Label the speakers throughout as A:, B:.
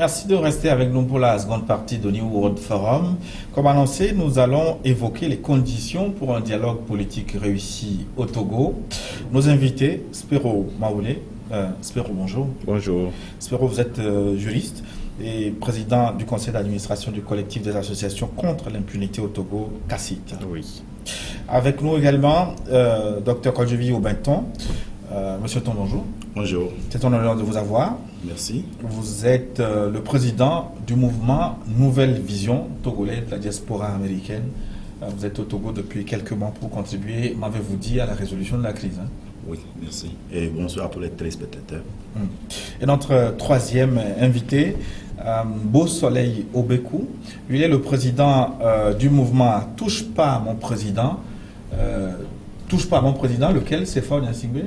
A: Merci de rester avec nous pour la seconde partie de New World Forum. Comme annoncé, nous allons évoquer les conditions pour un dialogue politique réussi au Togo. Nos invités, Spero Maoulé. Spero, bonjour.
B: Bonjour.
A: Spero, vous êtes juriste et président du conseil d'administration du collectif des associations contre l'impunité au Togo, CACIT.
B: Oui.
A: Avec nous également, Dr Kodjevi Obenton. Monsieur Ton, bonjour.
B: Bonjour.
A: C'est un honneur de vous avoir.
B: Merci.
A: Vous êtes le président du mouvement Nouvelle Vision togolais de la diaspora américaine. Vous êtes au Togo depuis quelques mois pour contribuer, m'avez-vous dit, à la résolution de la crise.
B: Oui, merci. Et bonsoir à tous les téléspectateurs.
A: Et notre troisième invité, Beau Soleil Obekou, il est le président du mouvement Touche pas à mon président. Touche pas à mon président, lequel c'est Faure Gnassingbé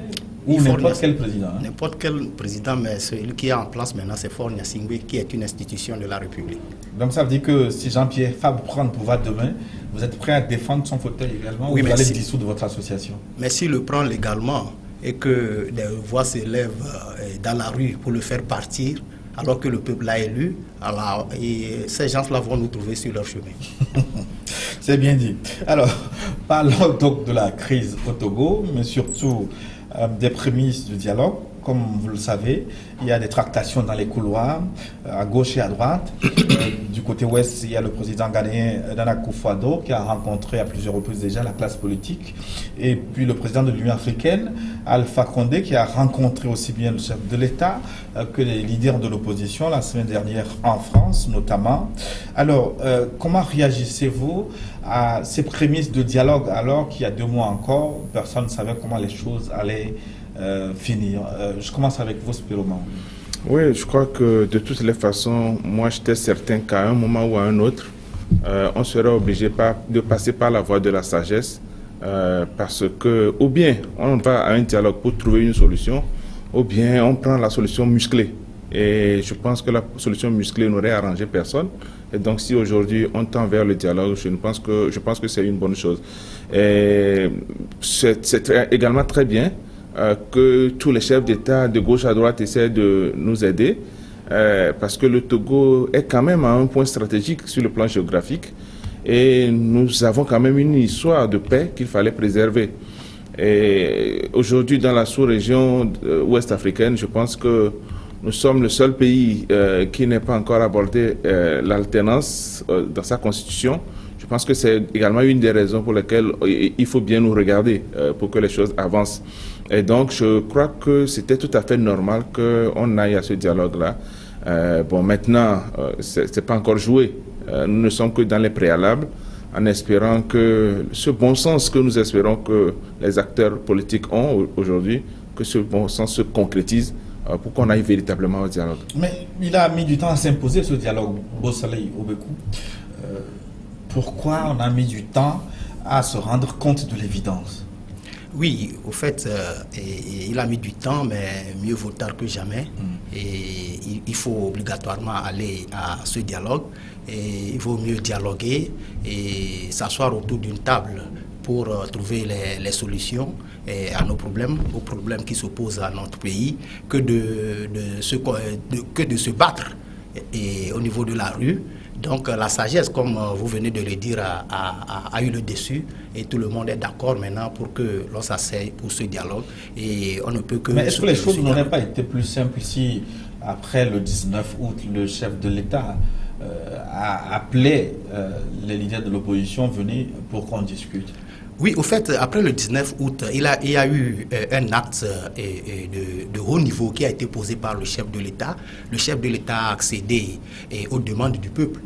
A: ou n'importe quel président.
C: N'importe quel président, mais celui qui est en place maintenant, c'est Faure Gnassingbé, qui est une institution de la République.
A: Donc ça veut dire que si Jean-Pierre Fabre prend le pouvoir demain, vous êtes prêt à défendre son fauteuil également,
C: oui,
A: ou vous allez dissoudre votre association? Mais
C: s'il le prend légalement et que des voix s'élèvent dans la rue pour le faire partir, alors que le peuple l'a élu, alors, ces gens-là vont nous trouver sur leur chemin.
A: C'est bien dit. Alors, parlons donc de la crise au Togo, mais surtout des prémices du dialogue. Comme vous le savez, il y a des tractations dans les couloirs, à gauche et à droite. Du côté ouest, il y a le président ghanéen Nana Akufo-Addo qui a rencontré à plusieurs reprises déjà la classe politique. Et puis le président de l'Union africaine, Alpha Condé, qui a rencontré aussi bien le chef de l'État que les leaders de l'opposition la semaine dernière en France notamment. Alors, comment réagissez-vous à ces prémices de dialogue alors qu'il y a 2 mois encore, personne ne savait comment les choses allaient finir? Je commence avec vous, Spero Maoulé.
B: Oui, je crois que de toutes les façons, moi j'étais certain qu'à un moment ou à un autre, on serait obligé de passer par la voie de la sagesse, parce que ou bien on va à un dialogue pour trouver une solution, ou bien on prend la solution musclée. Et je pense que la solution musclée n'aurait arrangé personne. Et donc si aujourd'hui on tend vers le dialogue, je pense que c'est une bonne chose. Et c'est également très bien que tous les chefs d'État de gauche à droite essaient de nous aider, parce que le Togo est quand même à un point stratégique sur le plan géographique et nous avons quand même une histoire de paix qu'il fallait préserver. Et aujourd'hui, dans la sous-région ouest africaine, je pense que nous sommes le seul pays qui n'ait pas encore abordé l'alternance dans sa constitution. Je pense que c'est également une des raisons pour lesquelles il faut bien nous regarder pour que les choses avancent. Et donc, je crois que c'était tout à fait normal qu'on aille à ce dialogue-là. Bon, maintenant, c'est pas encore joué. Nous ne sommes que dans les préalables, en espérant que ce bon sens que nous espérons que les acteurs politiques ont aujourd'hui, que ce bon sens se concrétise pour qu'on aille véritablement au dialogue.
A: Mais il a mis du temps à s'imposer, ce dialogue, Beau Soleil Obekou. Pourquoi on a mis du temps à se rendre compte de l'évidence?
C: Oui, au fait, il a mis du temps, mais mieux vaut tard que jamais. Et il faut obligatoirement aller à ce dialogue. Et il vaut mieux dialoguer et s'asseoir autour d'une table pour trouver les solutions à nos problèmes, aux problèmes qui s'opposent à notre pays, que de se battre au niveau de la rue. Donc la sagesse, comme vous venez de le dire, a eu le dessus et tout le monde est d'accord maintenant pour que l'on s'asseye pour ce dialogue et on ne peut que...
A: Mais est-ce que les choses n'auraient pas été plus simples si, après le 19 août, le chef de l'État a appelé les leaders de l'opposition, venez pour qu'on discute?
C: Oui, au fait, après le 19 août, il y a eu un acte de haut niveau qui a été posé par le chef de l'État. Le chef de l'État a accédé aux demandes du peuple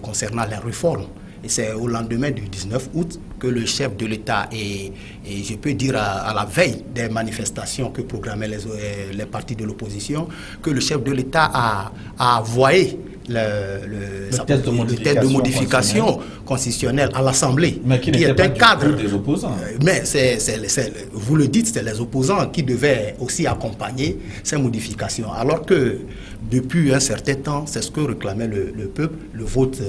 C: concernant les réformes. Et c'est au lendemain du 19 août que le chef de l'État, et je peux dire à la veille des manifestations que programmaient les partis de l'opposition, que le chef de l'État a envoyé le test de modification constitutionnelle à l'Assemblée,
A: mais qui est un cadre des opposants.
C: Mais vous le dites, c'est les opposants qui devaient aussi accompagner ces modifications. Alors que depuis un certain temps, c'est ce que réclamait le peuple, le vote,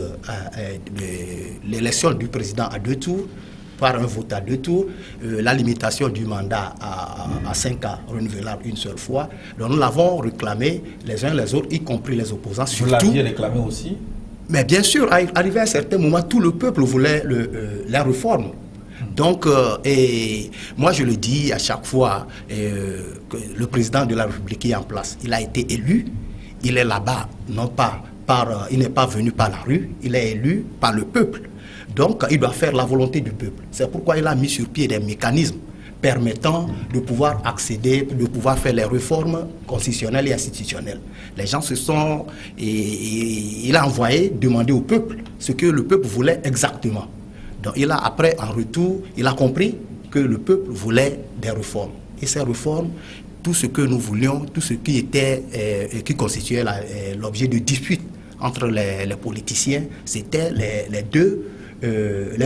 C: l'élection du président à 2 tours. par un vote à 2 tours, la limitation du mandat à 5 ans renouvelable une seule fois. Donc nous l'avons réclamé les uns les autres, y compris les opposants.
A: Vous l'aviez réclamé aussi?
C: Mais bien sûr, arrivé à un certain moment, tout le peuple voulait la réforme. Donc, et moi je le dis à chaque fois, que le président de la République est en place, il a été élu, il est là-bas, non pas il n'est pas venu par la rue, il est élu par le peuple. Donc, il doit faire la volonté du peuple. C'est pourquoi il a mis sur pied des mécanismes permettant de pouvoir accéder, de pouvoir faire les réformes constitutionnelles et institutionnelles. Les gens se sont... il a envoyé demander au peuple ce que le peuple voulait exactement. Donc, il a, après, en retour, il a compris que le peuple voulait des réformes. Et ces réformes, tout ce que nous voulions, tout ce qui était, qui constituait l'objet de dispute entre les politiciens, c'était les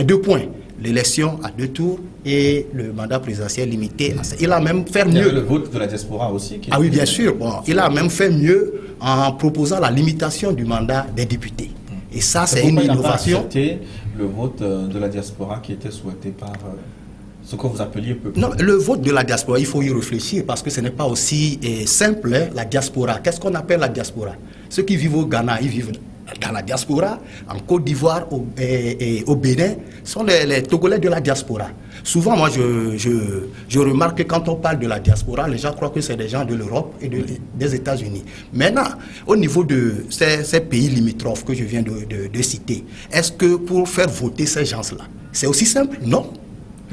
C: deux points. L'élection à 2 tours et le mandat présidentiel limité. Il a même fait mieux.
A: Il y avait le vote de la diaspora aussi.
C: Ah oui, bien sûr. Bon, il a même fait mieux en proposant la limitation du mandat des députés. Et ça, c'est une innovation.
A: Le vote de la diaspora qui était souhaité par ce que vous appeliez peuple.
C: Non, le vote de la diaspora, il faut y réfléchir parce que ce n'est pas aussi simple, hein, la diaspora. Qu'est-ce qu'on appelle la diaspora? Ceux qui vivent au Ghana, ils vivent dans la diaspora, en Côte d'Ivoire et au Bénin, sont les Togolais de la diaspora. Souvent, moi, je remarque que quand on parle de la diaspora, les gens croient que c'est des gens de l'Europe et des États-Unis. Maintenant, au niveau de ces pays limitrophes que je viens de citer, est-ce que pour faire voter ces gens-là, c'est aussi simple? Non.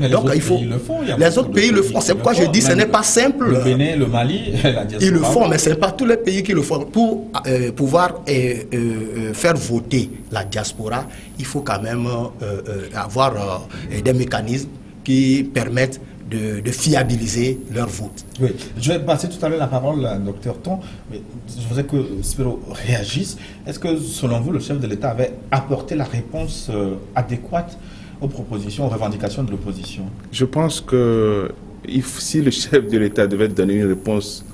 A: Mais
C: donc,
A: il faut... le font.
C: Les autres pays le font. C'est pourquoi je dis que ce n'est pas simple.
A: Le Bénin, le Mali, la diaspora.
C: Ils le font, mais ce n'est pas tous les pays qui le font. Pour pouvoir faire voter la diaspora, il faut quand même avoir des mécanismes qui permettent de fiabiliser leur vote.
A: Oui, je vais passer tout à l'heure la parole à Dr Ton, mais je voudrais que Spiro réagisse. Est-ce que, selon vous, le chef de l'État avait apporté la réponse adéquate aux propositions, aux revendications de l'opposition?
B: Je pense que si le chef de l'État devait donner une réponse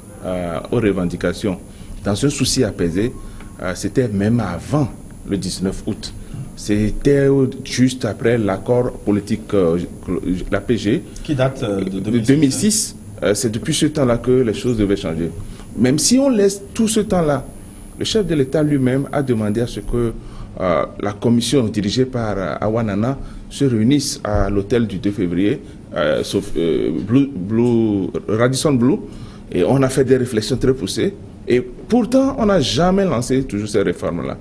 B: aux revendications dans un souci apaisé, c'était même avant le 19 août. C'était juste après l'accord politique, l'APG,
A: qui date de
B: 2006. C'est depuis ce temps-là que les choses devaient changer. Même si on laisse tout ce temps-là, le chef de l'État lui-même a demandé à ce que la commission dirigée par Awanana se réunissent à l'hôtel du 2 février, Radisson Blu, et on a fait des réflexions très poussées. Et pourtant, on n'a jamais lancé toujours ces réformes-là.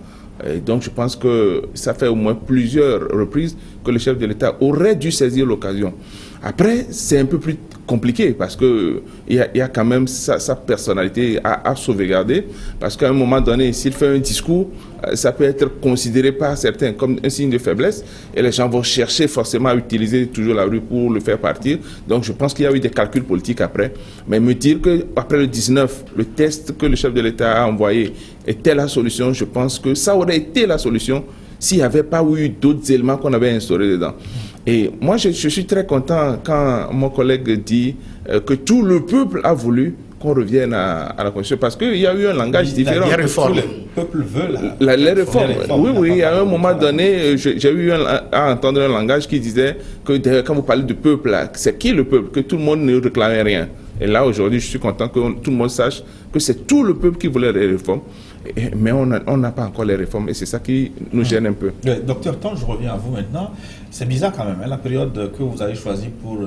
B: Et donc, je pense que ça fait au moins plusieurs reprises que le chef de l'État aurait dû saisir l'occasion. Après, c'est un peu plus compliqué parce qu'il y a quand même sa personnalité à sauvegarder. Parce qu'à un moment donné, s'il fait un discours, ça peut être considéré par certains comme un signe de faiblesse. Et les gens vont chercher forcément à utiliser toujours la rue pour le faire partir. Donc je pense qu'il y a eu des calculs politiques après. Mais me dire qu'après le 19, le test que le chef de l'État a envoyé était la solution, je pense que ça aurait été la solution s'il n'y avait pas eu d'autres éléments qu'on avait instaurés dedans. Et moi, je suis très content quand mon collègue dit que tout le peuple a voulu qu'on revienne à la Constitution, parce qu'il y a eu un langage différent.
C: Les réformes.
A: Le peuple veut
B: les réformes. Oui, à un moment donné, j'ai eu à entendre un langage qui disait que quand vous parlez du peuple, c'est qui le peuple? Que tout le monde ne réclamait rien. Et là, aujourd'hui, je suis content que tout le monde sache que c'est tout le peuple qui voulait les réformes. Mais on n'a pas encore les réformes et c'est ça qui nous gêne un peu.
A: Docteur Ton, je reviens à vous maintenant. C'est bizarre quand même, hein, la période que vous avez choisie pour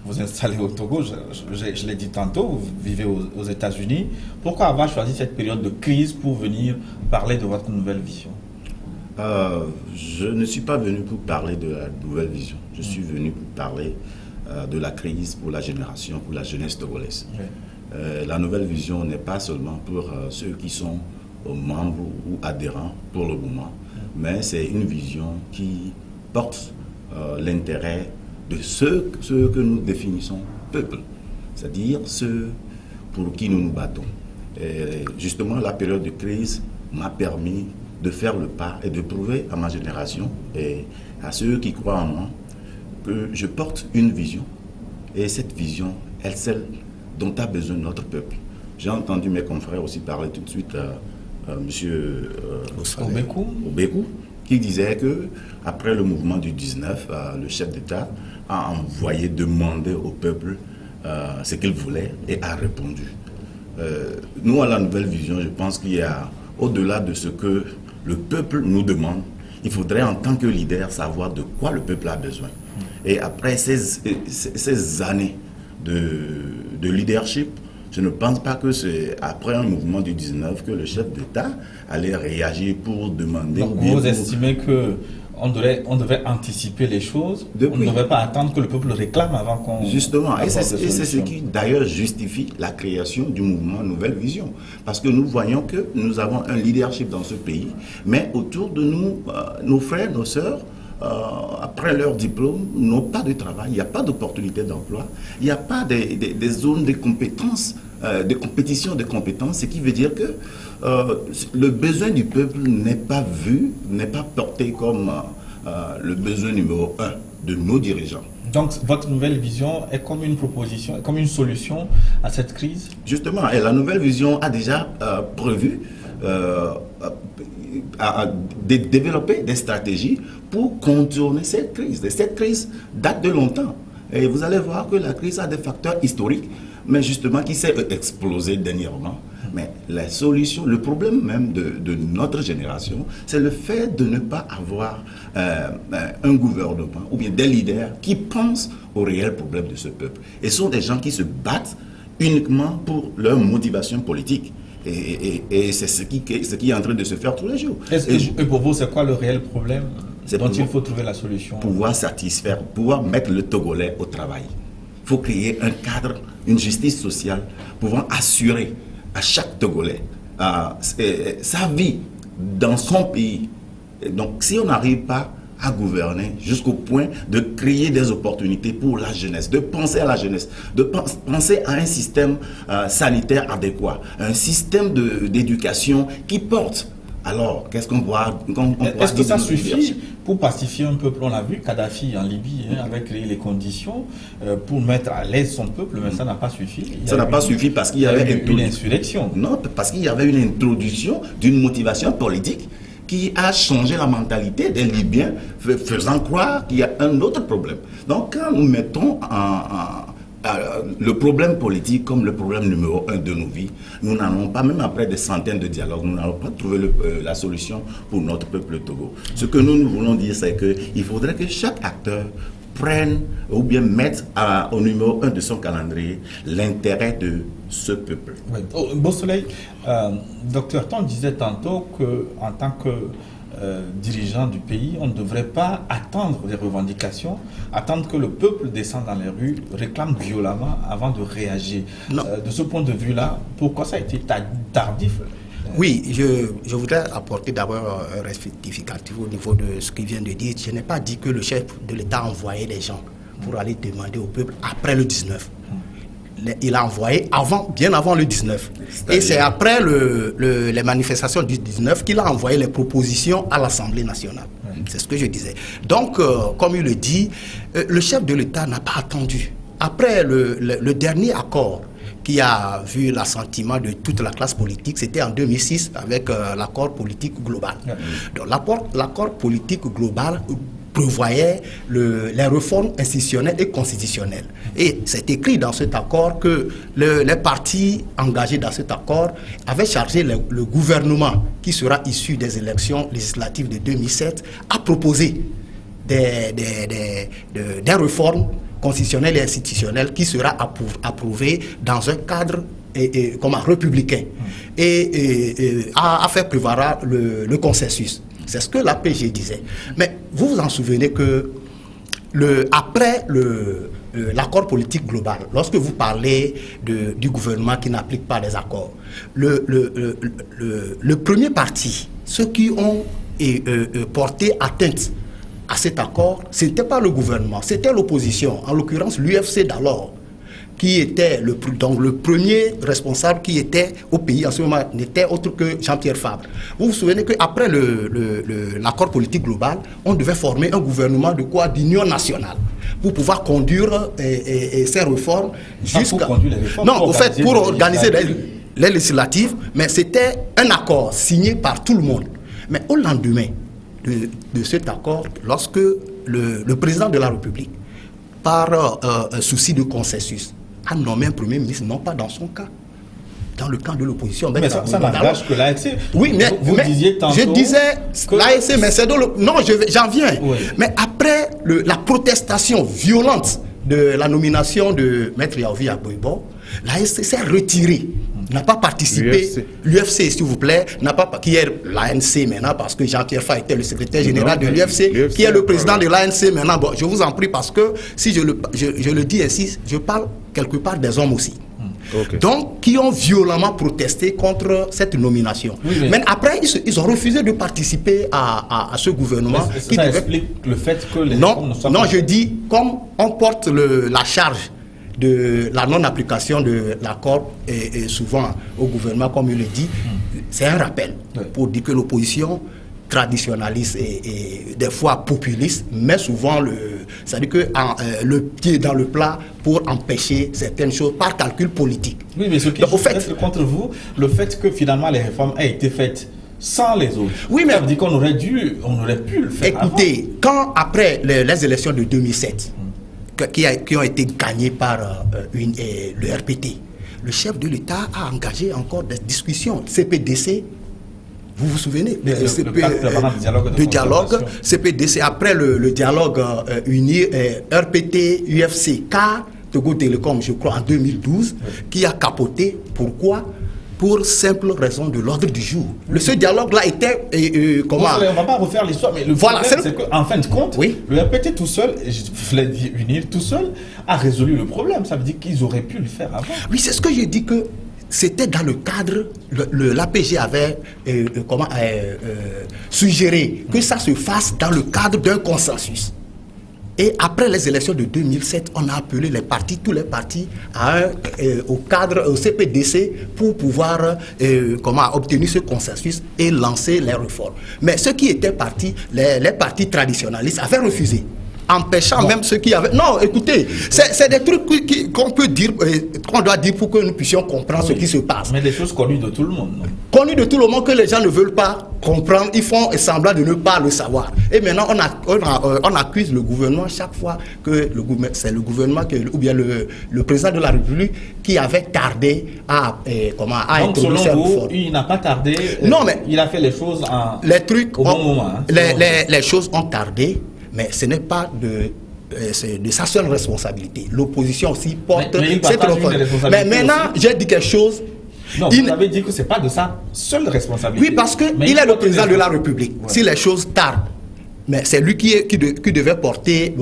A: vous installer au Togo, je l'ai dit tantôt, vous vivez aux États-Unis. Pourquoi avoir choisi cette période de crise pour venir parler de votre nouvelle vision?
D: Je ne suis pas venu pour parler de la nouvelle vision. Je suis venu pour parler de la crise pour la génération, pour la jeunesse togolaise. Oui. La nouvelle vision n'est pas seulement pour ceux qui sont membres ou adhérents pour le moment, mais c'est une vision qui porte l'intérêt de ceux que nous définissons peuple, c'est-à-dire ceux pour qui nous nous battons. Et justement, la période de crise m'a permis de faire le pas et de prouver à ma génération et à ceux qui croient en moi que je porte une vision. Et cette vision est celle dont a besoin notre peuple. J'ai entendu mes confrères aussi parler tout de suite à M. Obékou, qui disait que après le mouvement du 19, le chef d'État a envoyé demander au peuple ce qu'il voulait et a répondu. Nous, à la Nouvelle Vision, je pense qu'il y a, au-delà de ce que le peuple nous demande, il faudrait en tant que leader savoir de quoi le peuple a besoin. Et après ces années de leadership, je ne pense pas que c'est après un mouvement du 19 que le chef d'État allait réagir pour demander...
A: Donc vous estimez que on devait anticiper les choses, on ne devait pas attendre que le peuple réclame avant qu'on...
D: Justement, et c'est ce qui d'ailleurs justifie la création du mouvement Nouvelle Vision. Parce que nous voyons que nous avons un leadership dans ce pays, mais autour de nous, nos frères, nos sœurs, après leur diplôme, n'ont pas de travail, il n'y a pas d'opportunité d'emploi, il n'y a pas des zones de compétences, de compétition de compétences, ce qui veut dire que le besoin du peuple n'est pas vu, n'est pas porté comme le besoin numéro 1 de nos dirigeants.
A: Donc votre nouvelle vision est comme une proposition, comme une solution à cette crise? Justement,
D: et la nouvelle vision a déjà prévu de développer des stratégies pour contourner cette crise. Et cette crise date de longtemps. Et vous allez voir que la crise a des facteurs historiques, mais justement qui s'est explosé dernièrement. Mais la solution, le problème même de notre génération, c'est le fait de ne pas avoir un gouvernement ou bien des leaders qui pensent aux réels problèmes de ce peuple. Et ce sont des gens qui se battent uniquement pour leur motivation politique. Et c'est ce qui est en train de se faire tous les jours.
A: Et pour vous, c'est quoi le réel problème dont il faut trouver la solution?
D: Pouvoir satisfaire, pouvoir mettre le Togolais au travail. Il faut créer un cadre, une justice sociale, pouvant assurer à chaque Togolais sa vie dans son pays. Et donc, si on n'arrive pas à gouverner jusqu'au point de créer des opportunités pour la jeunesse, de penser à la jeunesse, de penser à un système sanitaire adéquat, un système d'éducation qui porte. Alors, qu'est-ce qu'on voit?
A: Est-ce que ça suffit pour pacifier un peuple? On a vu Kadhafi en Libye, avec les conditions pour mettre à l'aise son peuple, mais ça n'a pas suffi.
D: Ça n'a pas suffi parce qu'il y avait
A: une insurrection.
D: Non, parce qu'il y avait une introduction d'une motivation politique qui a changé la mentalité des Libyens, faisant croire qu'il y a un autre problème. Donc, quand nous mettons le problème politique comme le problème numéro 1 de nos vies, nous n'allons pas, même après des centaines de dialogues, nous n'allons pas trouver la solution pour notre peuple Togo. Ce que nous voulons dire, c'est qu'il faudrait que chaque acteur prenne ou bien mette au numéro 1 de son calendrier l'intérêt de ce peuple.
A: Oui. Beau Soleil, docteur Ton disait tantôt qu'en tant que dirigeant du pays, on ne devrait pas attendre les revendications, attendre que le peuple descende dans les rues, réclame violemment avant de réagir. De ce point de vue-là, pourquoi ça a été tardif?
C: Oui, je voudrais apporter d'abord un rectificatif au niveau de ce qu'il vient de dire. Je n'ai pas dit que le chef de l'État envoyait des gens pour aller demander au peuple après le 19. Il a envoyé bien avant le 19. Et c'est après les manifestations du 19 qu'il a envoyé les propositions à l'Assemblée nationale. C'est ce que je disais. Donc, comme il le dit, le chef de l'État n'a pas attendu. Après le dernier accord qui a vu l'assentiment de toute la classe politique, c'était en 2006 avec l'accord politique global. Donc, l'accord politique global prévoyait les réformes institutionnelles et constitutionnelles. Et c'est écrit dans cet accord que les partis engagés dans cet accord avaient chargé le gouvernement qui sera issu des élections législatives de 2007 à proposer des réformes constitutionnelles et institutionnelles qui sera approuvées dans un cadre républicain et à faire prévaloir le consensus. C'est ce que l'APG disait. Mais vous vous en souvenez que après l'accord politique global, lorsque vous parlez du gouvernement qui n'applique pas les accords, le premier parti, ceux qui ont porté atteinte à cet accord, ce n'était pas le gouvernement, c'était l'opposition, en l'occurrence l'UFC d'alors, qui était le premier responsable qui était au pays en ce moment, n'était autre que Jean-Pierre Fabre. Vous vous souvenez qu'après l'accord politique global, on devait former un gouvernement d'union nationale pour pouvoir conduire ces réformes jusqu'à... Non, au fait, pour organiser les législatives, mais c'était un accord signé par tout le monde. Mais au lendemain de cet accord lorsque le président de la République, par souci de consensus, a nommé un premier ministre, non pas dans son cas, dans le camp de l'opposition.
A: Mais ça n'engage que l'AFC.
C: Oui, mais,
A: disiez tantôt
C: je disais l'AFC, mais c'est dans le... Non, j'en viens. Oui. Mais après la protestation violente de la nomination de Maître Yaovi Agboibo, l'AFC s'est retiré, n'a pas participé. L'UFC, s'il vous plaît, n'a pas, qui est l'ANC maintenant, parce que Jean-Pierre Faye était le secrétaire général de l'UFC, qui est le président de l'ANC maintenant. Bon, je vous en prie, parce que si je le dis ainsi, je parle quelque part des hommes aussi. Okay. Donc, qui ont violemment protesté contre cette nomination. Oui, mais après, ils ont refusé de participer à ce gouvernement.
A: Ça explique le fait que les
C: non, je dis, comme on porte la charge de la non-application de l'accord et souvent au gouvernement, comme il le dit, c'est un rappel pour dire que l'opposition traditionnaliste et des fois populiste, mais souvent c'est-à-dire que le pied dans le plat pour empêcher certaines choses par calcul politique.
A: Oui, mais ce qui reste contre vous, le fait que finalement les réformes aient été faites sans les autres. Oui, mais ça veut dire qu'on aurait pu le faire.
C: Écoutez, quand après les élections de 2007, qui ont été gagnées par le RPT, le chef de l'État a engagé encore des discussions, CPDC. Vous vous souvenez de dialogue CPDC, après le dialogue uni RPT, UFC, Togo Télécom, je crois, en 2012, qui a capoté. Pourquoi? Pour simple raison de l'ordre du jour. Ce dialogue-là était...
A: comment on ne va pas refaire l'histoire, mais le problème, c'est qu'en fin de compte, le RPT tout seul, je voulais dire unir tout seul, a résolu le problème. Ça veut dire qu'ils auraient pu le faire avant.
C: Oui, c'est ce que j'ai dit, que c'était dans le cadre, l'APG avait suggéré que ça se fasse dans le cadre d'un consensus. Et après les élections de 2007, on a appelé tous les partis au CPDC pour pouvoir obtenir ce consensus et lancer les réformes. Mais ceux qui étaient partis, les partis traditionnalistes avaient refusé, empêchant même ceux qui avaient... Non, écoutez, c'est des trucs qu'on peut dire, qu'on doit dire pour que nous puissions comprendre ce qui se passe.
A: Mais des choses connues de tout le monde, non?
C: Connues de tout le monde que les gens ne veulent pas comprendre, ils font semblant de ne pas le savoir. Et maintenant, on accuse le gouvernement chaque fois que c'est le gouvernement, ou bien le président de la République qui avait tardé à
A: introduire cette réforme. Il n'a pas tardé,
C: non, mais
A: il a fait les choses
C: au bon moment. Hein, les choses ont tardé. Mais ce n'est pas de sa seule responsabilité. L'opposition aussi porte cette responsabilité. Mais maintenant, j'ai dit quelque chose.
A: Non, vous avez dit que ce n'est pas de sa seule responsabilité.
C: Oui, parce qu'il est le président de la République. Ouais. Si les choses tardent, mais c'est lui qui devait porter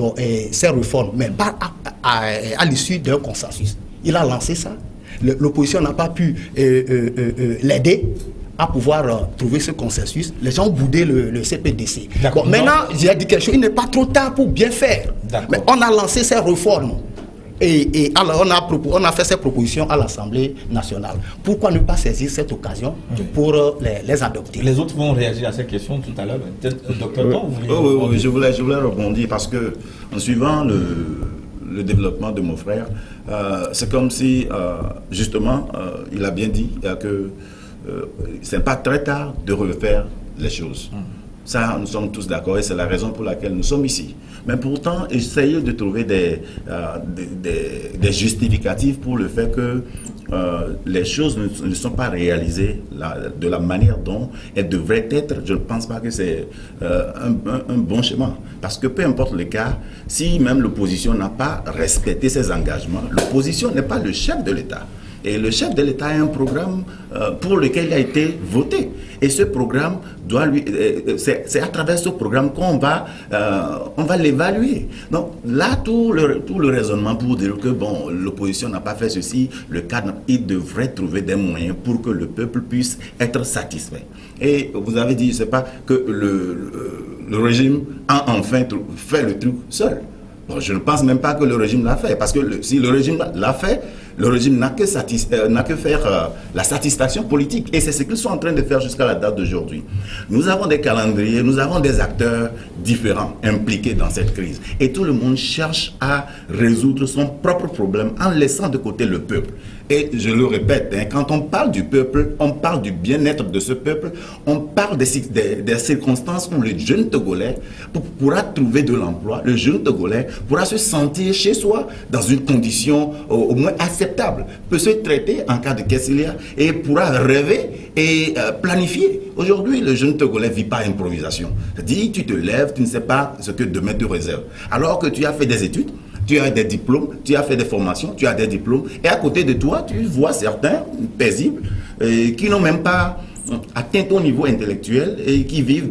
C: ces réformes, mais pas à l'issue d'un consensus. Il a lancé ça. L'opposition n'a pas pu l'aider à pouvoir trouver ce consensus. Les gens ont boudé le CPDC. Bon, maintenant, j'ai dit quelque chose, il n'est pas trop tard pour bien faire. Mais on a lancé ces réformes. Et alors on a fait ces propositions à l'Assemblée nationale. Pourquoi ne pas saisir cette occasion pour les adopter?
A: Les autres vont réagir à ces questions tout à l'heure. Docteur,
D: oui, je voulais rebondir parce que en suivant le développement de mon frère, c'est comme si, justement, il a bien dit que ce n'est pas très tard de refaire les choses. Ça, nous sommes tous d'accord et c'est la raison pour laquelle nous sommes ici. Mais pourtant, essayer de trouver des justificatifs pour le fait que les choses ne sont pas réalisées de la manière dont elles devraient être. Je ne pense pas que c'est un bon chemin. Parce que peu importe le cas, si même l'opposition n'a pas respecté ses engagements, l'opposition n'est pas le chef de l'État. Et le chef de l'État a un programme pour lequel il a été voté. Et ce programme doit c'est à travers ce programme qu'on va l'évaluer. Donc là, tout le raisonnement pour dire que bon, l'opposition n'a pas fait ceci, le cadre, il devrait trouver des moyens pour que le peuple puisse être satisfait. Et vous avez dit, je ne sais pas, que le régime a enfin fait le truc seul. Bon, je ne pense même pas que le régime l'a fait, parce que si le régime l'a fait, le régime n'a que faire la satisfaction politique. Et c'est ce qu'ils sont en train de faire jusqu'à la date d'aujourd'hui. Nous avons des calendriers, nous avons des acteurs différents impliqués dans cette crise. Et tout le monde cherche à résoudre son propre problème en laissant de côté le peuple. Et je le répète, hein, quand on parle du peuple, on parle du bien-être de ce peuple, on parle des circonstances où le jeune Togolais pourra trouver de l'emploi, le jeune Togolais pourra se sentir chez soi dans une condition au moins acceptable, peut se traiter en cas de questionnaire et pourra rêver et planifier. Aujourd'hui, le jeune Togolais ne vit pas improvisation. C'est-à-dire, tu te lèves, tu ne sais pas ce que demain te réserve. Alors que tu as fait des études, tu as des diplômes, tu as fait des formations, tu as des diplômes. Et à côté de toi, tu vois certains paisibles qui n'ont même pas atteint ton niveau intellectuel et qui vivent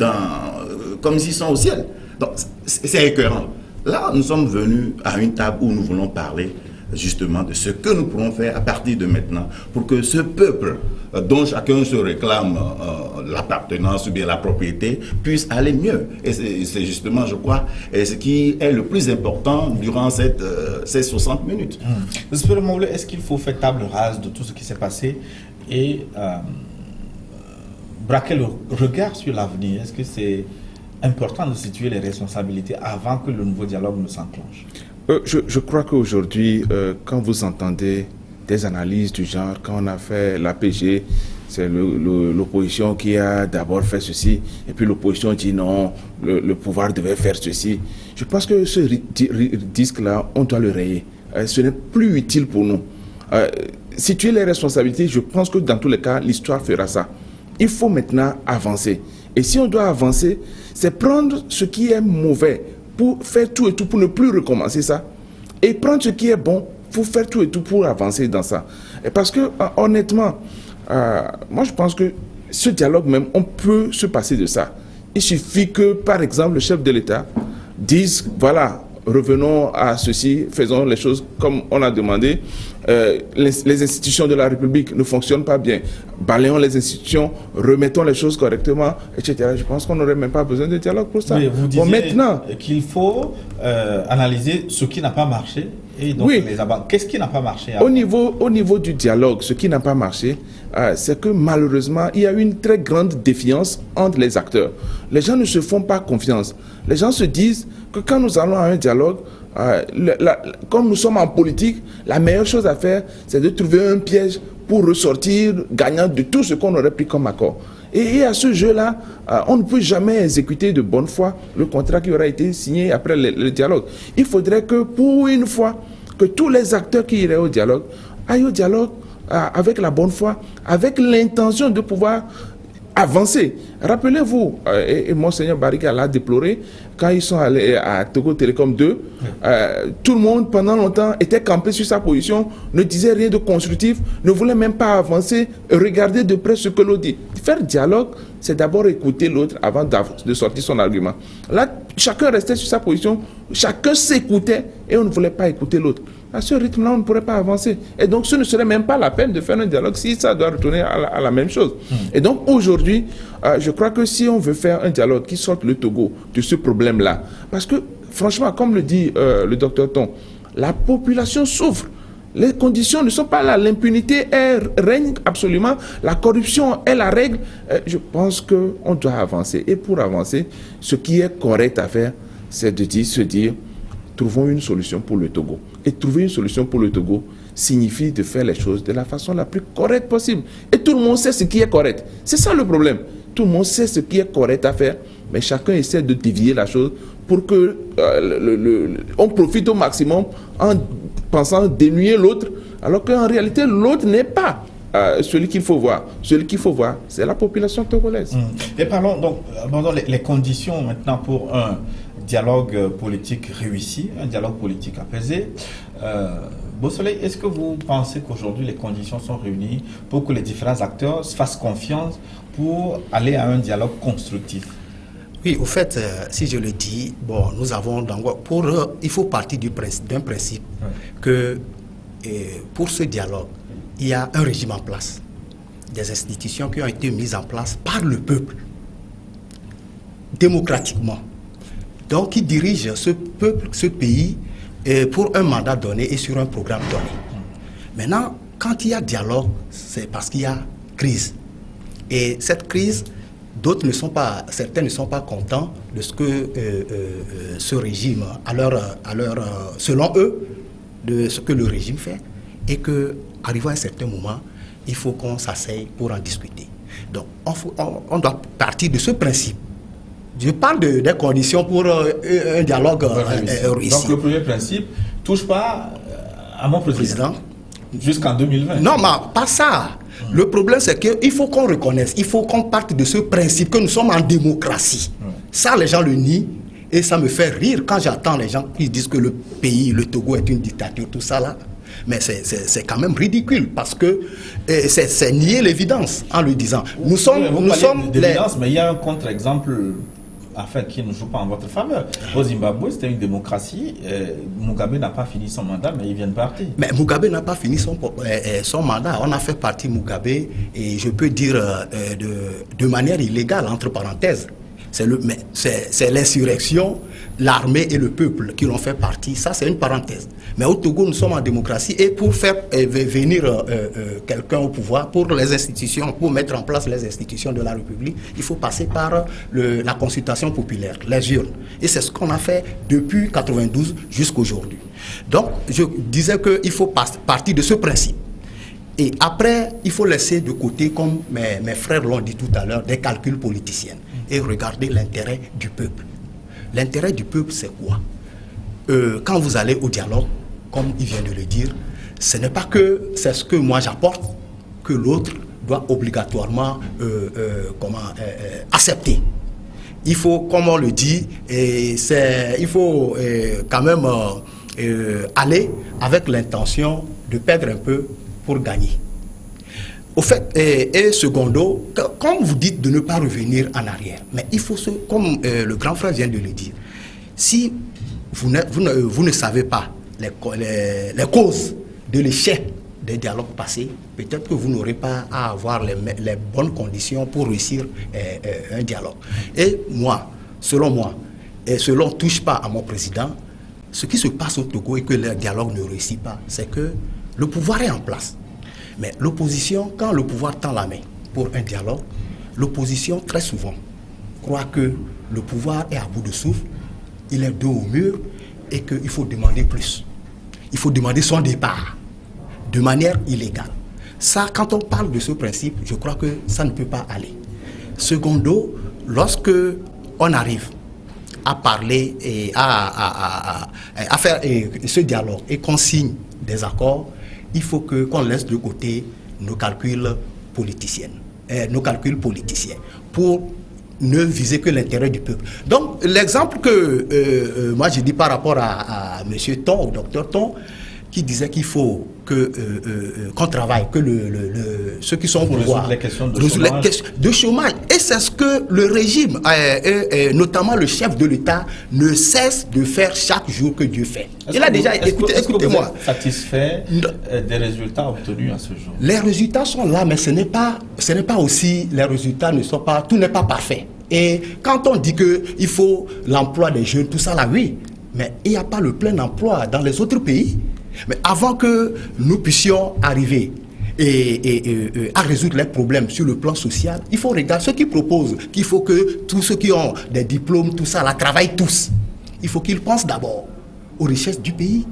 D: comme s'ils sont au ciel. Donc, c'est écœurant. Là, nous sommes venus à une table où nous voulons parler justement de ce que nous pourrons faire à partir de maintenant pour que ce peuple dont chacun se réclame l'appartenance ou bien la propriété puisse aller mieux. Et c'est justement, je crois, ce qui est le plus important durant ces 60 minutes.
A: Est-ce qu'il faut faire table rase de tout ce qui s'est passé et braquer le regard sur l'avenir? Est-ce que c'est important de situer les responsabilités avant que le nouveau dialogue ne s'enclenche?
B: Je crois qu'aujourd'hui, quand vous entendez des analyses du genre, quand on a fait l'APG, c'est l'opposition qui a d'abord fait ceci, et puis l'opposition dit non, le pouvoir devait faire ceci. Je pense que ce disque-là, on doit le rayer. Ce n'est plus utile pour nous. Situer les responsabilités, je pense que dans tous les cas, l'histoire fera ça. Il faut maintenant avancer. Et si on doit avancer, c'est prendre ce qui est mauvais, pour faire tout et tout pour ne plus recommencer ça, et prendre ce qui est bon pour faire tout et tout pour avancer dans ça. Et parce que honnêtement, moi je pense que ce dialogue même, on peut se passer de ça. Il suffit que par exemple le chef de l'État dise voilà, revenons à ceci, faisons les choses comme on a demandé. Les institutions de la République ne fonctionnent pas bien. Balayons les institutions, remettons les choses correctement, etc. Je pense qu'on n'aurait même pas besoin de dialogue pour ça.
A: Oui, vous disiez maintenant qu'il faut analyser ce qui n'a pas marché et donc
B: oui.
A: Qu'est-ce qui n'a pas marché
B: au niveau du dialogue, ce qui n'a pas marché, c'est que malheureusement, il y a une très grande défiance entre les acteurs. Les gens ne se font pas confiance. Les gens se disent que quand nous allons à un dialogue, comme nous sommes en politique, la meilleure chose à faire, c'est de trouver un piège pour ressortir gagnant de tout ce qu'on aurait pris comme accord. Et à ce jeu-là, on ne peut jamais exécuter de bonne foi le contrat qui aura été signé après le dialogue. Il faudrait que, pour une fois, que tous les acteurs qui iraient au dialogue aillent au dialogue avec la bonne foi, avec l'intention de pouvoir avancer. Rappelez-vous, et Monseigneur Barika l'a déploré, quand ils sont allés à Togo Télécom 2, tout le monde pendant longtemps était campé sur sa position, ne disait rien de constructif, ne voulait même pas avancer, regarder de près ce que l'autre dit. Faire dialogue, c'est d'abord écouter l'autre avant de sortir son argument. Là, chacun restait sur sa position, chacun s'écoutait et on ne voulait pas écouter l'autre. À ce rythme-là, on ne pourrait pas avancer. Et donc, ce ne serait même pas la peine de faire un dialogue si ça doit retourner à la même chose. Et donc, aujourd'hui, je crois que si on veut faire un dialogue qui sorte le Togo de ce problème-là, parce que, franchement, comme le dit le docteur Ton, la population souffre. Les conditions ne sont pas là. L'impunité règne absolument. La corruption est la règle. Je pense qu'on doit avancer. Et pour avancer, ce qui est correct à faire, c'est de se dire, trouvons une solution pour le Togo. Et trouver une solution pour le Togo signifie de faire les choses de la façon la plus correcte possible. Et tout le monde sait ce qui est correct. C'est ça le problème. Tout le monde sait ce qui est correct à faire, mais chacun essaie de dévier la chose pour que on profite au maximum en pensant dénuer l'autre, alors qu'en réalité, l'autre n'est pas celui qu'il faut voir. Celui qu'il faut voir, c'est la population togolaise.
A: Et parlons donc les conditions maintenant pour un dialogue politique réussi, un dialogue politique apaisé. Beausoleil, est-ce que vous pensez qu'aujourd'hui les conditions sont réunies pour que les différents acteurs se fassent confiance pour aller à un dialogue constructif?
C: Oui, au fait, si je le dis, bon, nous avons il faut partir d'un principe que pour ce dialogue, il y a un régime en place, des institutions qui ont été mises en place par le peuple, démocratiquement. Donc, qui dirige ce peuple, ce pays, pour un mandat donné et sur un programme donné. Maintenant, quand il y a dialogue, c'est parce qu'il y a crise. Et cette crise, certains ne sont pas contents de ce que ce régime, selon eux, de ce que le régime fait. et que, arrivant à un certain moment, il faut qu'on s'asseye pour en discuter. Donc, on doit partir de ce principe. Je parle des conditions pour un dialogue réussi.
A: Donc, le premier principe, touche pas à mon président. Jusqu'en 2020.
C: Non, mais pas ça. Le problème, c'est qu'il faut qu'on reconnaisse, il faut qu'on parte de ce principe que nous sommes en démocratie. Ça, les gens le nient et ça me fait rire quand j'entends les gens qui disent que le pays, le Togo est une dictature, tout ça là. Mais c'est quand même ridicule parce que c'est nier l'évidence en le disant. Nous sommes
A: l'évidence, mais il y a un contre-exemple qui ne joue pas en votre faveur. Au Zimbabwe, c'était une démocratie. Mugabe n'a pas fini son mandat, mais il vient de partir.
C: Mais Mugabe n'a pas fini son mandat. On a fait partie Mugabe, et je peux dire de manière illégale, entre parenthèses. C'est l'insurrection, l'armée et le peuple qui l'ont fait partie. Ça, c'est une parenthèse. Mais au Togo, nous sommes en démocratie. Et pour faire venir quelqu'un au pouvoir, pour les institutions, pour mettre en place les institutions de la République, il faut passer par la consultation populaire, les urnes. Et c'est ce qu'on a fait depuis 1992 jusqu'à aujourd'hui. Donc, je disais qu'il faut partir de ce principe. Et après, il faut laisser de côté, comme mes frères l'ont dit tout à l'heure, des calculs politiciens et regarder l'intérêt du peuple. L'intérêt du peuple, c'est quoi? Quand vous allez au dialogue, comme il vient de le dire, ce n'est pas que c'est ce que moi j'apporte que l'autre doit obligatoirement accepter. Il faut, comme on le dit, il faut quand même aller avec l'intention de perdre un peu pour gagner. Au fait, et secondo, comme vous dites de ne pas revenir en arrière, mais il faut, comme le grand frère vient de le dire, si vous ne savez pas les causes de l'échec des dialogues passés, peut-être que vous n'aurez pas à avoir les bonnes conditions pour réussir un dialogue. Et moi, selon moi, et selon touche pas à mon président, ce qui se passe au Togo et que le dialogue ne réussit pas, c'est que le pouvoir est en place. Mais l'opposition, quand le pouvoir tend la main pour un dialogue, l'opposition, très souvent, croit que le pouvoir est à bout de souffle, il est dos au mur et qu'il faut demander plus. Il faut demander son départ de manière illégale. Ça, quand on parle de ce principe, je crois que ça ne peut pas aller. Secondo, lorsque on arrive à parler et à faire ce dialogue et qu'on signe des accords, il faut qu'on laisse de côté nos calculs politiciens pour ne viser que l'intérêt du peuple. Donc, l'exemple que moi je dis par rapport à M. Ton, au docteur Ton, qui disait qu'il faut qu'on travaille, que ceux qui sont au pouvoir résoudre les questions de chômage. Et c'est ce que le régime, notamment le chef de l'État, ne cesse de faire chaque jour que Dieu fait. Il a déjà, écoutez-moi.
A: Vous êtes satisfait des résultats obtenus à ce jour? Les
C: résultats sont là, mais ce n'est pas aussi, les résultats ne sont pas, tout n'est pas parfait. Et quand on dit qu'il faut l'emploi des jeunes, tout ça là, oui, mais il n'y a pas le plein emploi dans les autres pays. Mais avant que nous puissions arriver à résoudre les problèmes sur le plan social, il faut regarder ceux qui proposent qu'il faut que tous ceux qui ont des diplômes, tout ça, là, travaillent tous. Il faut qu'ils pensent d'abord aux richesses du pays.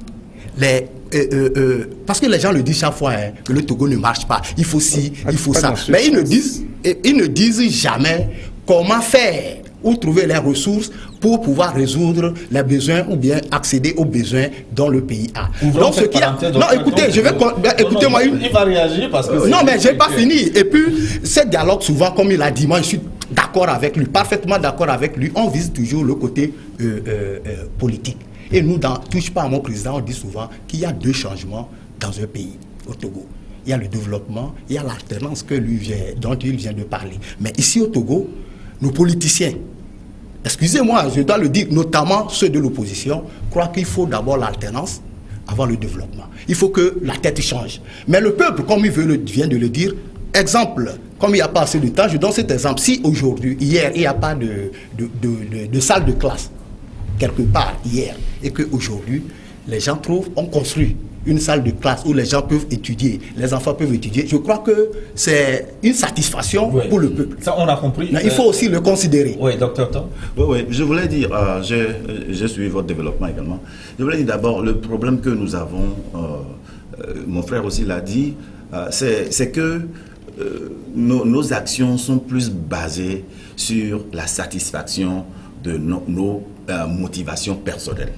C: Parce que les gens le disent chaque fois, que le Togo ne marche pas, il faut ci, il faut ça. Mais ils ne disent jamais comment faire ou trouver les ressources pour pouvoir résoudre les besoins ou bien accéder aux besoins dans le pays A. Donc ce qui a... Non, écoutez, je vais... Écoutez-moi...
A: Il va réagir parce que...
C: Non, mais je n'ai pas fini. Et puis, ce dialogue, souvent, comme il a dit, moi, je suis d'accord avec lui, parfaitement d'accord avec lui, on vise toujours le côté politique. Et nous, dans Touche pas à mon président, on dit souvent qu'il y a deux changements dans un pays, au Togo. Il y a le développement, il y a l'alternance dont il vient de parler. Mais ici, au Togo, nos politiciens, excusez-moi, je dois le dire, notamment ceux de l'opposition, croient qu'il faut d'abord l'alternance avant le développement. Il faut que la tête change. Mais le peuple, comme il vient de le dire, exemple, comme il n'y a pas assez de temps, je donne cet exemple. Si aujourd'hui, hier, il n'y a pas de salle de classe, quelque part, hier, et qu'aujourd'hui, les gens ont construit une salle de classe où les gens peuvent étudier, les enfants peuvent étudier, je crois que c'est une satisfaction pour le peuple.
A: Ça, on a compris.
C: Mais il faut aussi le considérer.
A: Oui, docteur Tom.
D: Oui, je voulais dire, j'ai suivi votre développement également. Je voulais dire d'abord le problème que nous avons mon frère aussi l'a dit, c'est que nos actions sont plus basées sur la satisfaction de nos motivations personnelles.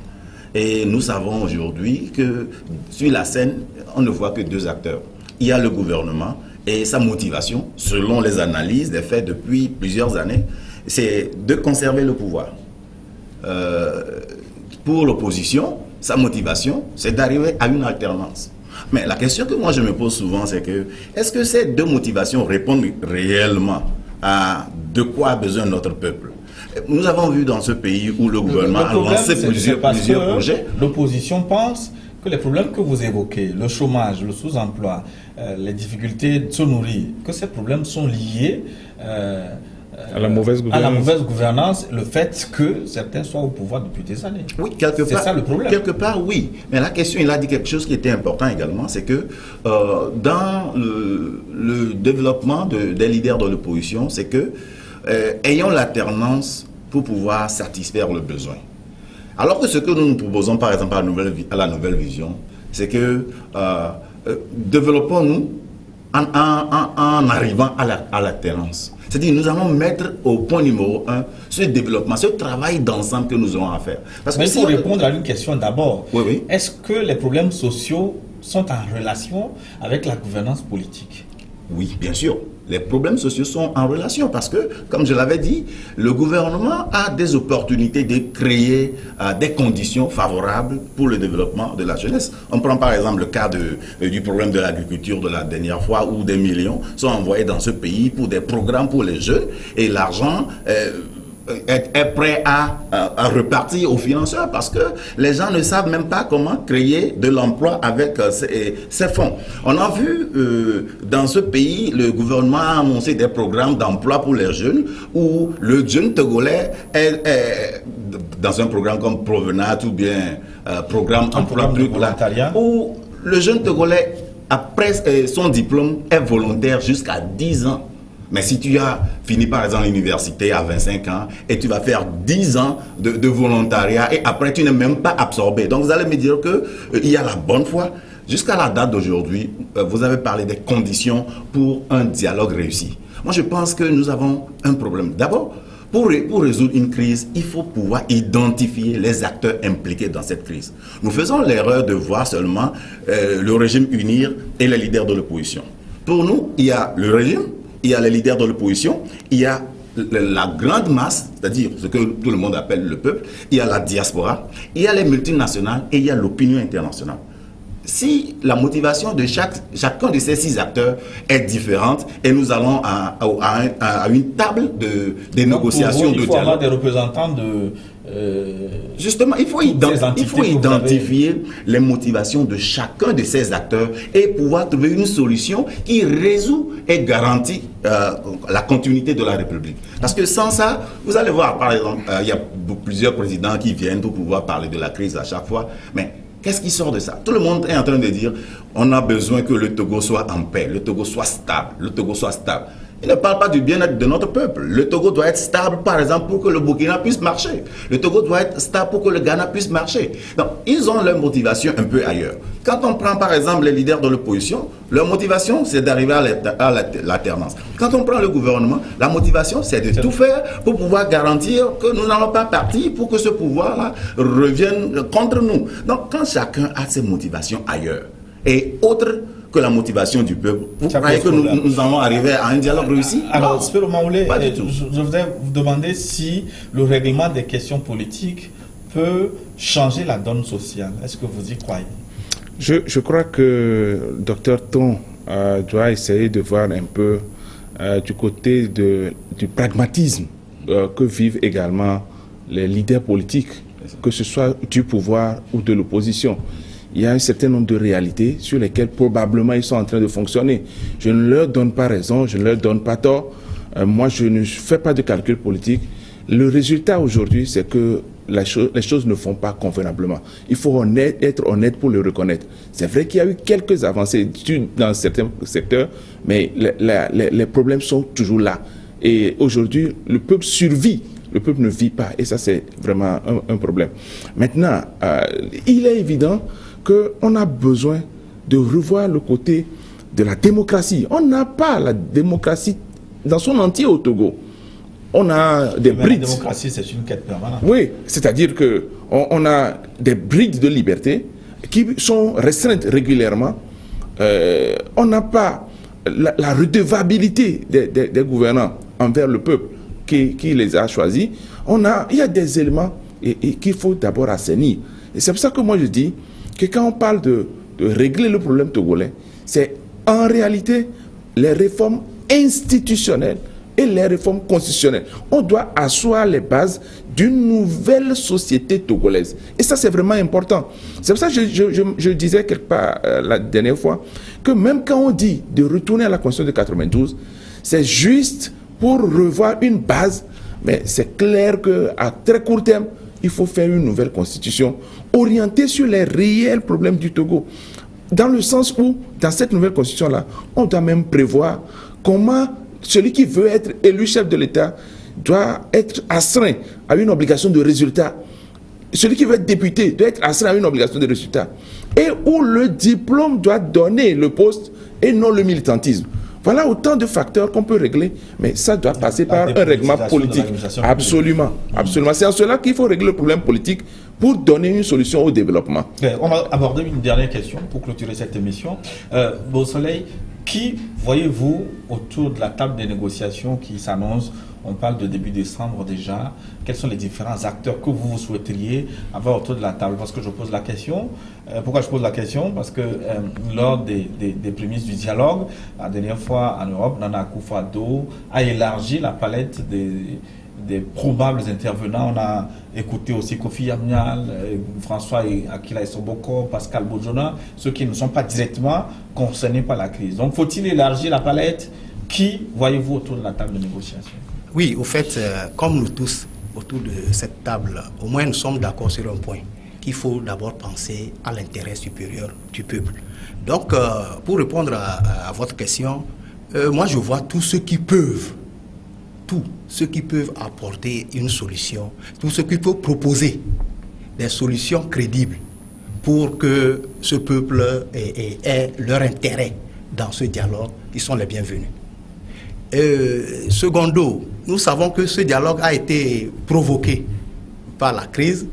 D: Et nous savons aujourd'hui que sur la scène, on ne voit que deux acteurs. Il y a le gouvernement et sa motivation, selon les analyses des faits depuis plusieurs années, c'est de conserver le pouvoir. Pour l'opposition, sa motivation, c'est d'arriver à une alternance. Mais la question que moi je me pose souvent, c'est que est-ce que ces deux motivations répondent réellement à de quoi a besoin notre peuple? Nous avons vu dans ce pays où le gouvernement a lancé plusieurs projets.
A: L'opposition pense que les problèmes que vous évoquez, le chômage, le sous-emploi, les difficultés de se nourrir, que ces problèmes sont liés
B: à la mauvaise
A: gouvernance, le fait que certains soient au pouvoir depuis des années.
D: Oui, quelque part,
A: c'est ça le problème.
D: Quelque part, oui. Mais la question, il a dit quelque chose qui était important également, c'est que dans le développement des leaders de l'opposition, c'est que ayons l'alternance pour pouvoir satisfaire le besoin. Alors que ce que nous nous proposons, par exemple, à la nouvelle vision, c'est que développons-nous en arrivant à l'alternance. C'est-à-dire, nous allons mettre au point numéro 1 ce développement, ce travail d'ensemble que nous aurons à faire.
A: Parce mais il faut répondre à une question d'abord.
D: Oui, oui.
A: Est-ce que les problèmes sociaux sont en relation avec la gouvernance politique?
D: Oui, bien sûr. Les problèmes sociaux sont en relation parce que, comme je l'avais dit, le gouvernement a des opportunités de créer des conditions favorables pour le développement de la jeunesse. On prend par exemple le cas du problème de l'agriculture de la dernière fois où des millions sont envoyés dans ce pays pour des programmes pour les jeunes et l'argent est prêt à repartir aux financeurs parce que les gens ne savent même pas comment créer de l'emploi avec ces fonds. On a vu dans ce pays, le gouvernement a annoncé des programmes d'emploi pour les jeunes où le jeune togolais est dans un programme comme Provenat ou bien programme emploi
A: volontariat
D: où le jeune togolais après son diplôme est volontaire jusqu'à 10 ans. Mais si tu as fini par exemple l'université à 25 ans et tu vas faire 10 ans de volontariat et après tu n'es même pas absorbé. Donc vous allez me dire qu'il y a la bonne foi. Jusqu'à la date d'aujourd'hui, vous avez parlé des conditions pour un dialogue réussi. Moi je pense que nous avons un problème. D'abord, pour résoudre une crise, il faut pouvoir identifier les acteurs impliqués dans cette crise. Nous faisons l'erreur de voir seulement le régime unir et les leaders de l'opposition. Pour nous, il y a le régime, il y a les leaders de l'opposition, il y a la grande masse, c'est-à-dire ce que tout le monde appelle le peuple, il y a la diaspora, il y a les multinationales et il y a l'opinion internationale. Si la motivation de chacun de ces 6 acteurs est différente et nous allons à une table de négociations,
A: il faut avoir des représentants de...
D: Justement, il faut identifier les motivations de chacun de ces acteurs et pouvoir trouver une solution qui résout et garantit la continuité de la République. Parce que sans ça, vous allez voir, par exemple, il y a plusieurs présidents qui viennent pour pouvoir parler de la crise à chaque fois, mais qu'est-ce qui sort de ça? Tout le monde est en train de dire on a besoin que le Togo soit en paix, le Togo soit stable, le Togo soit stable. Il ne parle pas du bien-être de notre peuple. Le Togo doit être stable, par exemple, pour que le Burkina puisse marcher. Le Togo doit être stable pour que le Ghana puisse marcher. Donc, ils ont leur motivation un peu ailleurs. Quand on prend, par exemple, les leaders de l'opposition, leur motivation, c'est d'arriver à l'alternance. Quand on prend le gouvernement, la motivation, c'est de tout faire pour pouvoir garantir que nous n'allons pas partir pour que ce pouvoir-là revienne contre nous. Donc, quand chacun a ses motivations ailleurs, et autre que la motivation du peuple, vous croyez que nous allons arriver à un dialogue réussi?
A: Alors, Spero Maoulé,
D: pas du tout.
A: Je voudrais vous demander si le règlement des questions politiques peut changer la donne sociale. Est-ce que vous y croyez?
B: Je crois que Dr Ton doit essayer de voir un peu du côté du pragmatisme que vivent également les leaders politiques, que ce soit du pouvoir ou de l'opposition. Il y a un certain nombre de réalités sur lesquelles probablement ils sont en train de fonctionner. Je ne leur donne pas raison, je ne leur donne pas tort. Moi, je ne fais pas de calcul politique. Le résultat aujourd'hui, c'est que les choses ne font pas convenablement. Il faut être honnête pour le reconnaître. C'est vrai qu'il y a eu quelques avancées dans certains secteurs, mais les problèmes sont toujours là. Et aujourd'hui, le peuple survit. Le peuple ne vit pas. Et ça, c'est vraiment un problème. Maintenant, il est évident qu'on a besoin de revoir le côté de la démocratie. On n'a pas la démocratie dans son entier au Togo. On a des brides.
A: La démocratie, c'est une quête permanente.
B: Oui, c'est-à-dire qu'on a des brides de liberté qui sont restreintes régulièrement. On n'a pas la redevabilité des gouvernants envers le peuple qui les a choisis. Il y a des éléments qu'il faut d'abord assainir. Et c'est pour ça que moi je dis que quand on parle de régler le problème togolais, c'est en réalité les réformes institutionnelles et les réformes constitutionnelles. On doit asseoir les bases d'une nouvelle société togolaise. Et ça, c'est vraiment important. C'est pour ça que je disais quelque part la dernière fois que même quand on dit de retourner à la Constitution de 92, c'est juste pour revoir une base, mais c'est clair qu'à très court terme, il faut faire une nouvelle constitution orientée sur les réels problèmes du Togo. Dans le sens où, dans cette nouvelle constitution-là, on doit même prévoir comment celui qui veut être élu chef de l'État doit être astreint à une obligation de résultat. Celui qui veut être député doit être astreint à une obligation de résultat. Et où le diplôme doit donner le poste et non le militantisme. Voilà autant de facteurs qu'on peut régler, mais ça doit passer par un règlement politique. Absolument, absolument. C'est en cela qu'il faut régler le problème politique pour donner une solution au développement.
A: On va aborder une dernière question pour clôturer cette émission. Beau Soleil, qui voyez-vous autour de la table des négociations qui s'annonce? On parle de début décembre déjà. Quels sont les différents acteurs que vous souhaiteriez avoir autour de la table? Parce que je pose la question. Pourquoi je pose la question? Parce que lors des prémices du dialogue, la dernière fois en Europe, Nana Akufo-Addo a élargi la palette des probables intervenants. On a écouté aussi Kofi Yamnial, François Akila Essoboko, Pascal Bojona, ceux qui ne sont pas directement concernés par la crise. Donc faut-il élargir la palette? Qui voyez-vous autour de la table de négociation?
C: Oui, au fait, comme nous tous autour de cette table, au moins nous sommes d'accord sur un point, qu'il faut d'abord penser à l'intérêt supérieur du peuple. Donc, pour répondre à votre question, moi je vois tous ceux qui peuvent apporter une solution, tous ceux qui peuvent proposer des solutions crédibles pour que ce peuple ait leur intérêt dans ce dialogue, ils sont les bienvenus. Secondo, nous savons que ce dialogue a été provoqué par la crise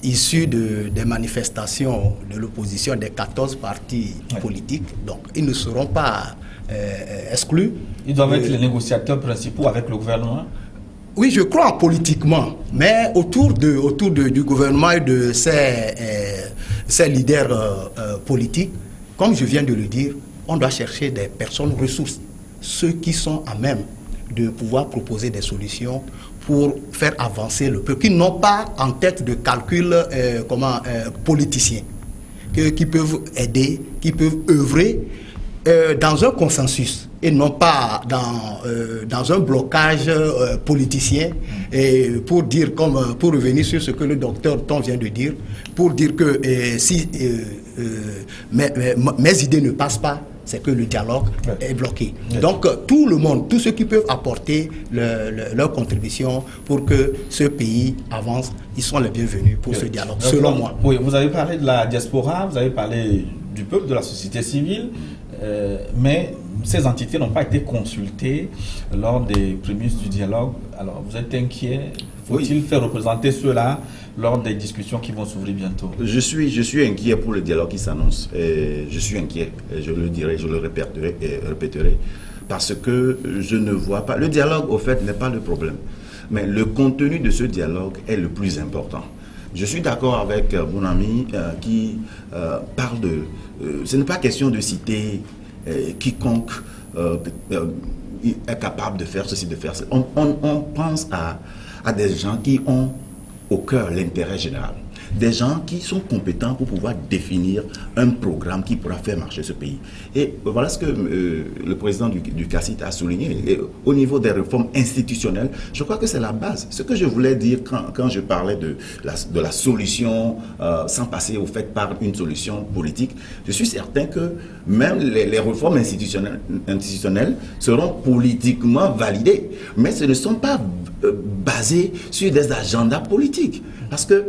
C: issue des manifestations de l'opposition des 14 partis politiques. Donc, ils ne seront pas exclus.
A: Ils doivent être les négociateurs principaux avec le gouvernement?
C: Oui, je crois politiquement, mais autour du gouvernement et de ses leaders politiques, comme je viens de le dire, on doit chercher des personnes ressources, ceux qui sont à même de pouvoir proposer des solutions pour faire avancer le peuple, qui n'ont pas en tête de calcul politiciens, qui peuvent aider, qui peuvent œuvrer dans un consensus et non pas dans un blocage politicien, et pour dire, pour revenir sur ce que le docteur Tom vient de dire, pour dire que si mes idées ne passent pas, c'est que le dialogue est bloqué. Donc tout le monde, tous ceux qui peuvent apporter leur contribution pour que ce pays avance, ils sont les bienvenus pour ce dialogue, selon moi.
A: Oui, vous avez parlé de la diaspora, vous avez parlé du peuple, de la société civile, mais ces entités n'ont pas été consultées lors des prémices du dialogue. Alors vous êtes inquiet? Faut-il faire représenter ceux-là lors des discussions qui vont s'ouvrir bientôt? Je
D: suis inquiet pour le dialogue qui s'annonce. Je suis inquiet, je le dirai, je le répéterai, parce que je ne vois pas... Le dialogue, au fait, n'est pas le problème. Mais le contenu de ce dialogue est le plus important. Je suis d'accord avec mon ami qui parle de... ce n'est pas question de citer quiconque est capable de faire ceci, de faire ça. On pense à des gens qui ont au cœur l'intérêt général. Des gens qui sont compétents pour pouvoir définir un programme qui pourra faire marcher ce pays. Et voilà ce que le président du CACIT a souligné. Et au niveau des réformes institutionnelles, je crois que c'est la base. Ce que je voulais dire quand je parlais de la solution, sans passer au fait par une solution politique, je suis certain que même les réformes institutionnelles seront politiquement validées. Mais ce ne sont pas basées sur des agendas politiques. Parce que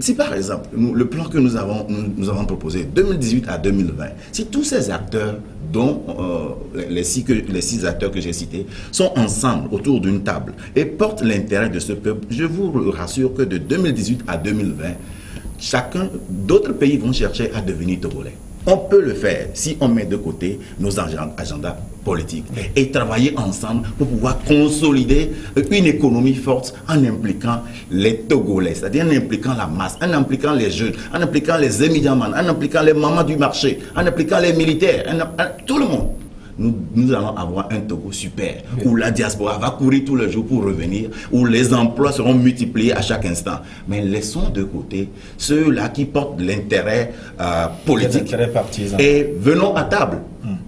D: Si par exemple, le plan que nous avons proposé, 2018 à 2020, si tous ces acteurs, dont les six acteurs que j'ai cités, sont ensemble autour d'une table et portent l'intérêt de ce peuple, je vous rassure que de 2018 à 2020, d'autres pays vont chercher à devenir togolais. On peut le faire si on met de côté nos agendas politiques et travailler ensemble pour pouvoir consolider une économie forte en impliquant les Togolais, c'est-à-dire en impliquant la masse, en impliquant les jeunes, en impliquant les émigrants, en impliquant les mamans du marché, en impliquant les militaires, tout le monde. Nous allons avoir un Togo super, où la diaspora va courir tous les jours pour revenir, où les emplois seront multipliés à chaque instant. Mais laissons de côté ceux-là qui portent l'intérêt politique et venons à table.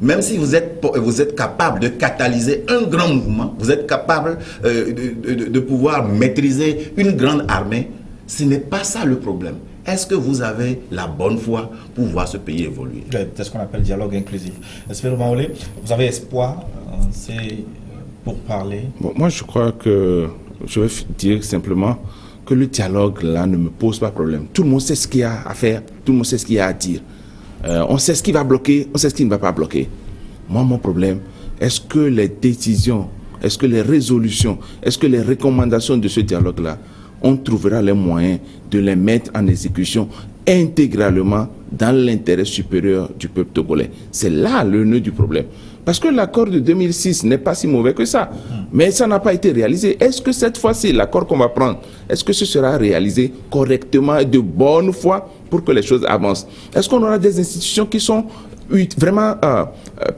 D: Même si vous êtes capable de catalyser un grand mouvement, vous êtes capable de pouvoir maîtriser une grande armée, ce n'est pas ça le problème. Est-ce que vous avez la bonne foi pour voir ce pays évoluer?
A: C'est ce qu'on appelle dialogue inclusif. Espérons Maolé, vous avez espoir, c'est pour parler?
B: Bon, moi, je crois que je vais dire simplement que le dialogue là ne me pose pas problème. Tout le monde sait ce qu'il y a à faire, tout le monde sait ce qu'il y a à dire. On sait ce qui va bloquer, on sait ce qui ne va pas bloquer. Moi, mon problème, est-ce que les décisions, est-ce que les résolutions, est-ce que les recommandations de ce dialogue-là, on trouvera les moyens de les mettre en exécution intégralement dans l'intérêt supérieur du peuple togolais. C'est là le nœud du problème. Parce que l'accord de 2006 n'est pas si mauvais que ça. Mais ça n'a pas été réalisé. Est-ce que cette fois-ci, l'accord qu'on va prendre, est-ce que ce sera réalisé correctement et de bonne foi pour que les choses avancent? Est-ce qu'on aura des institutions qui sont vraiment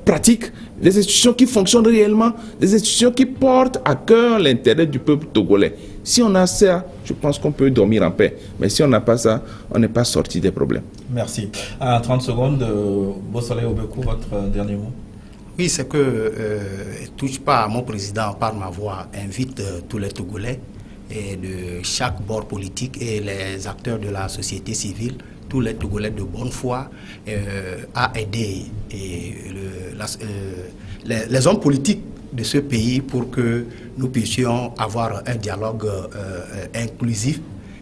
B: pratiques, des institutions qui fonctionnent réellement, des institutions qui portent à cœur l'intérêt du peuple togolais? Si on a ça, je pense qu'on peut dormir en paix. Mais si on n'a pas ça, on n'est pas sorti des problèmes.
A: Merci. En 30 secondes, Bossolé Obekou, votre dernier mot?
C: Oui, c'est que touche pas, mon président, par ma voix, invite tous les Togolais et de chaque bord politique et les acteurs de la société civile, tous les Togolais de bonne foi, à aider les hommes politiques de ce pays pour que nous puissions avoir un dialogue inclusif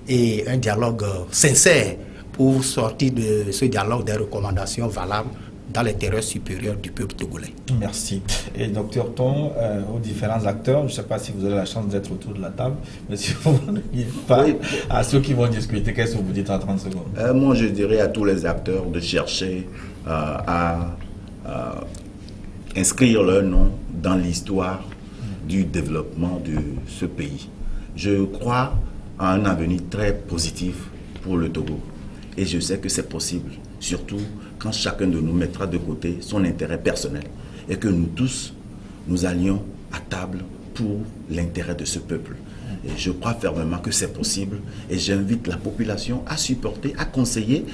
C: et un dialogue sincère pour sortir de ce dialogue des recommandations valables dans l'intérêt supérieur du peuple togolais.
A: Merci. Et Dr Ton, aux différents acteurs, je ne sais pas si vous avez la chance d'être autour de la table, mais si vous n'êtes pas à ceux qui vont discuter, qu'est-ce que vous dites en 30 secondes?
D: Moi, je dirais à tous les acteurs de chercher à inscrire leur nom dans l'histoire du développement de ce pays. Je crois à un avenir très positif pour le Togo. Et je sais que c'est possible, surtout quand chacun de nous mettra de côté son intérêt personnel et que nous tous, nous allions à table pour l'intérêt de ce peuple. Et je crois fermement que c'est possible et j'invite la population à supporter, à conseiller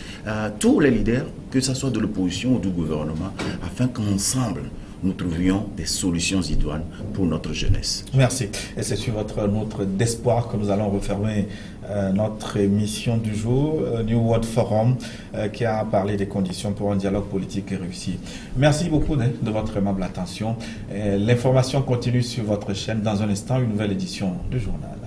D: tous les leaders, que ce soit de l'opposition ou du gouvernement, afin qu'ensemble, nous trouvions des solutions idoines pour notre jeunesse.
A: Merci. Et c'est sur votre note d'espoir que nous allons refermer notre émission du jour, New World Forum, qui a parlé des conditions pour un dialogue politique réussi. Merci beaucoup de votre aimable attention. L'information continue sur votre chaîne. Dans un instant, une nouvelle édition du journal.